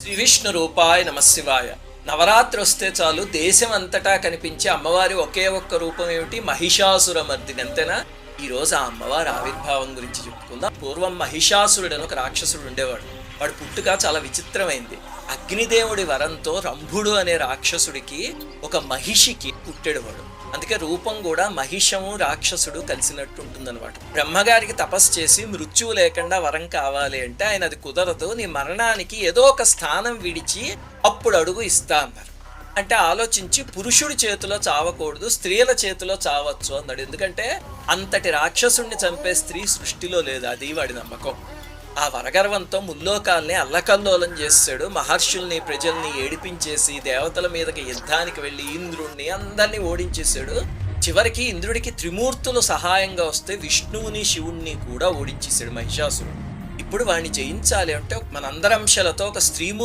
శ్రీ విష్ణు రూపాయ నమశివాయ. నవరాత్రి వస్తే చాలు దేశం అంతటా కనిపించే అమ్మవారి ఒకే ఒక్క రూపం ఏమిటి? మహిషాసుర మర్దిని. అంతేనా? ఈ రోజు ఆ అమ్మవారి ఆవిర్భావం గురించి చెప్పుకుందాం. పూర్వం మహిషాసురుడు అని ఒక రాక్షసుడు ఉండేవాడు. వాడు పుట్టుక చాలా విచిత్రమైంది. అగ్నిదేవుడి వరంతో రంభుడు అనే రాక్షసుడికి ఒక మహిషికి పుట్టాడు వాడు. అందుకే రూపం కూడా మహిషము రాక్షసుడు కలిసినట్టు ఉంటుందన్నమాట. బ్రహ్మగారికి తపస్సు చేసి మృత్యువు లేకుండా వరం కావాలి అంటే ఆయన అది కుదరదు, నీ మరణానికి ఏదో ఒక స్థానం విడిచి అప్పుడు అడుగు ఇస్తా అన్నారు. అంటే ఆలోచించి పురుషుడి చేతిలో చావకూడదు, స్త్రీల చేతిలో చావచ్చు అన్నాడు. ఎందుకంటే అంతటి రాక్షసుడిని చంపే స్త్రీ సృష్టిలో లేదు, అది వాడి నమ్మకం. ఆ వరగర్వంతో ముల్లోకాల్ని అల్లకల్లోలం చేసాడు. మహర్షుల్ని ప్రజల్ని ఏడిపించేసి దేవతల మీదకి యుద్ధానికి వెళ్ళి ఇంద్రుణ్ణి అందరినీ ఓడించేశాడు. చివరికి ఇంద్రుడికి త్రిమూర్తులు సహాయంగా వస్తే విష్ణువుని శివుణ్ణి కూడా ఓడించేశాడు మహిషాసురుడు. ఇప్పుడు వాడిని జయించాలి అంటే మనందరంశలతో ఒక స్త్రీమూర్తి